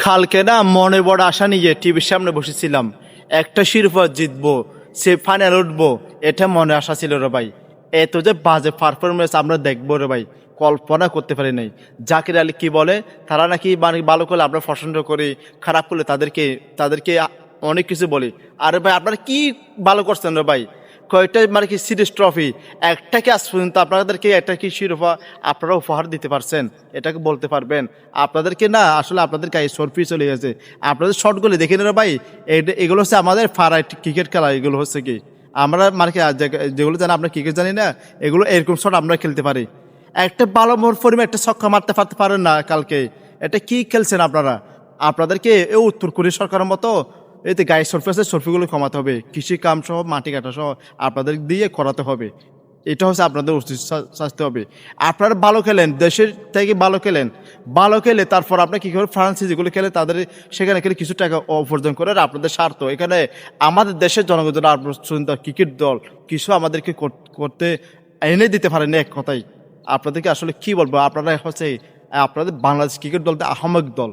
কালকে না মনে বড় আশা নিয়ে টিভির সামনে বসেছিলাম, একটা শিরোপা জিতবো, সে ফাইনাল উঠবো, এটা মনে আশা ছিল রে ভাই। এত যে বাজে পারফরমেন্স আমরা দেখবো রে ভাই, কল্পনা করতে পারি নাই। জাকির আলী কি বলে, তারা নাকি মানে ভালো করলে আমরা পছন্দ করি, খারাপ করলে তাদেরকে তাদেরকে অনেক কিছু বলি। আরে ভাই আপনারা কি ভালো করছেন রে ভাই? কয়টা মানে কি সিরিজ ট্রফি, একটা কি আজ পর্যন্ত আপনাদেরকে একটা কি শিরোপা আপনারা উপহার দিতে পারছেন? এটাকে বলতে পারবেন? আপনাদেরকে না আসলে আপনাদের গায়ে সরফি চলে গেছে। আপনাদের শটগুলি দেখে না ভাই, এগুলো হচ্ছে আমাদের ফারাইট ক্রিকেট খেলা। এগুলো হচ্ছে কি আমরা মানে কি যেগুলো জানি আমরা ক্রিকেট জানি না, এগুলো এরকম শট আমরা খেলতে পারি। একটা ভালো মোর পরিমাণ একটা ছক্কা মারতে পারেন না কালকে? এটা কি খেলছেন আপনারা? আপনাদেরকে এই উত্তর কোরিয়া সরকারের মতো এতে গায়ে সরফি আছে, সরফিগুলো কমাতে হবে, কৃষি কাম সহ মাটি কাটা সহ আপনাদের দিয়ে করাতে হবে। এটা হচ্ছে আপনাদের উচিত শাস্তি হবে। আপনারা ভালো খেলেন, দেশের থেকে ভালো খেলেন, ভালো খেলে তারপর আপনি কী করে ফ্রান্সে যেগুলো খেলে তাদের সেখানে খেলে কিছু টাকা উপার্জন করে আপনাদের স্বার্থ। এখানে আমাদের দেশের জনগণ আপনার ক্রিকেট দল কিছু আমাদেরকে করতে এনে দিতে পারেন এক কথাই। আপনাদেরকে আসলে কি বলবো, আপনারা হচ্ছে আপনাদের বাংলাদেশ ক্রিকেট দলটা আহমক দল।